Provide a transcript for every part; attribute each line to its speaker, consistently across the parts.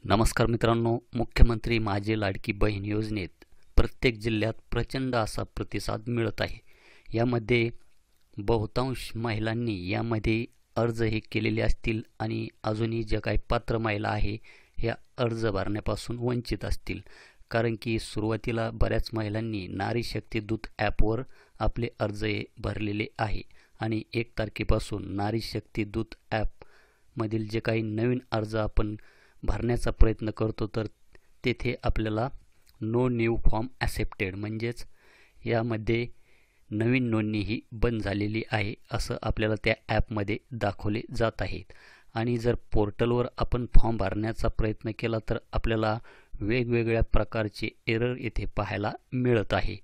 Speaker 1: नमस्कार मित्रांनो, मुख्यमंत्री माझी लाडकी बहीण योजनेत प्रत्येक जिल्ह्यात प्रचंड असा प्रतिसाद मिळत आहे। यामध्ये बहुतांश महिलांनी यामध्ये अर्ज हे केलेले असतील आणि अजूनही जे काही पात्र महिला आहे ह्या अर्ज भरण्यापासून वंचित असतील, कारण की सुरुवातीला बऱ्याच महिलांनी नारी शक्ती दूत ॲपवर आपले अर्ज हे भरलेले आहे आणि 1 तारखेपासून नारी शक्ती दूत ॲपमधील जे काही नवीन अर्ज आपण भरण्याचा प्रयत्न करतो तर तेथे आपल्याला नो न्यू फॉर्म ॲक्सेप्टेड म्हणजेच यामध्ये नवीन नोंदणी ही बंद झालेली आहे असं आपल्याला त्या ॲपमध्ये दाखवले जात आहेत। आणि जर पोर्टलवर आपण फॉर्म भरण्याचा प्रयत्न केला तर आपल्याला वेगवेगळ्या प्रकारचे एरर येथे पाहायला मिळत आहे।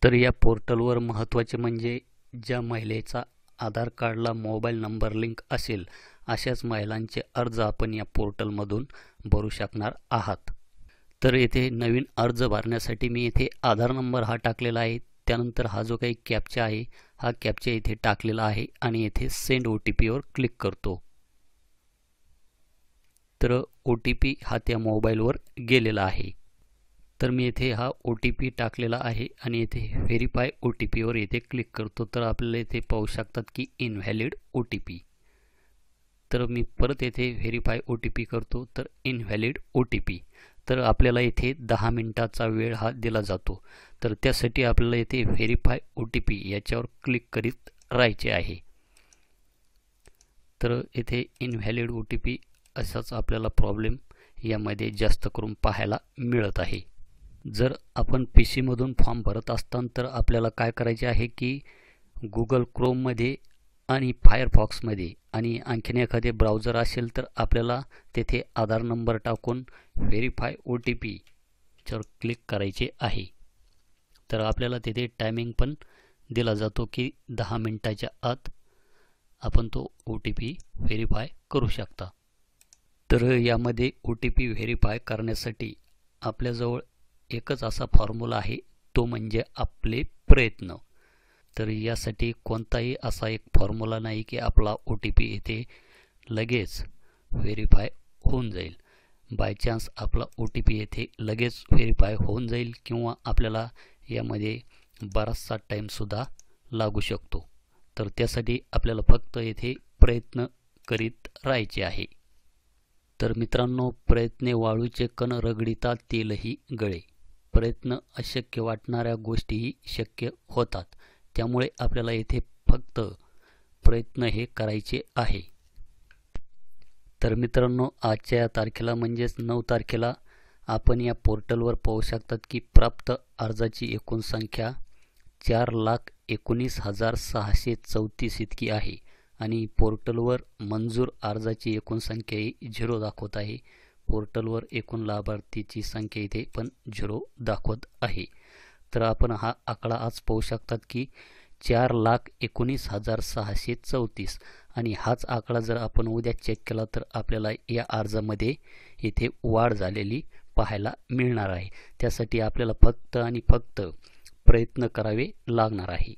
Speaker 1: तर या पोर्टलवर महत्त्वाचे म्हणजे ज्या महिलेचा आधार कार्डला मोबाईल नंबर लिंक असेल अशाच महिलांचे अर्ज आपण या पोर्टलमधून भरू शकणार आहात। तर येथे नवीन अर्ज भरण्यासाठी मी येथे आधार नंबर हा टाकलेला आहे, त्यानंतर हा जो काही कॅप्चा आहे हा कॅप्चा इथे टाकलेला आहे आणि येथे सेंड OTP वर क्लिक करतो। तर OTP हा त्या मोबाईलवर गेलेला आहे। तर मी येथे हा OTP टाकलेला आहे आणि येथे व्हेरीफाय OTP वर येथे क्लिक करतो तर आपल्याला येथे पाहू शकतात की इनव्हॅलिड OTP। तर मी परत येथे व्हेरीफाय OTP करतो तर इनव्हॅलिड OTP। तर आपल्याला येथे 10 मिनिटाचा वेळ हा दिला जातो। तर त्यासाठी आपल्याला येथे व्हेरीफाय OTP याच्यावर क्लिक करीत राहायचे आहे। तर येथे इनव्हॅलिड OTP असाच आपल्याला प्रॉब्लेम यामध्ये जास्त करून पाहायला मिळत आहे। जर आपण PC मधून फॉर्म भरत असताना तर आपल्याला काय करायचे आहे की Google Chromeमध्ये आणि फायरफॉक्समध्ये आणि आणखीन एखादे ब्राउझर असेल तर आपल्याला तेथे आधार नंबर टाकून व्हेरीफाय OTP याच्यावर क्लिक करायचे आहे। तर आपल्याला तेथे टायमिंग पण दिला जातो की 10 मिनिटाच्या आत आपण तो OTP व्हेरीफाय करू शकता। तर यामध्ये OTP व्हेरीफाय करण्यासाठी आपल्याजवळ एकच असा फॉर्म्युला आहे, तो म्हणजे आपले प्रयत्न। तर यासाठी कोणताही असा एक फॉर्म्युला नाही की आपला OTP इथे लगेच व्हेरीफाय होऊन जाईल। बाय चान्स आपला OTP येथे लगेच व्हेरीफाय होऊन जाईल किंवा आपल्याला यामध्ये बराचसा टाईमसुद्धा लागू शकतो। तर त्यासाठी आपल्याला फक्त येथे प्रयत्न करीत राहायचे आहे। तर मित्रांनो, प्रयत्ने वाळूचे कण रगडिता तेलही गळे। प्रयत्न अशक्य वाटणाऱ्या गोष्टीही शक्य होतात, त्यामुळे आपल्याला येथे फक्त प्रयत्न हे करायचे आहे। तर मित्रांनो, आजच्या तारखेला म्हणजेच 9 तारखेला आपण या पोर्टलवर पाहू शकतात की प्राप्त अर्जाची एकूण संख्या 4,19,634 इतकी आहे आणि पोर्टलवर मंजूर अर्जाची एकूण संख्या ही 0 दाखवत आहे। पोर्टलवर एकूण लाभार्थीची संख्या इथे पण 0 दाखवत आहे। तर आपण हा आकडा आज पाहू शकतात की 4,19,634 आणि हाच आकडा जर आपण उद्या चेक केला तर आपल्याला या अर्जामध्ये इथे वाढ झालेली पाहायला मिळणार आहे। त्यासाठी आपल्याला फक्त आणि फक्त प्रयत्न करावे लागणार आहे।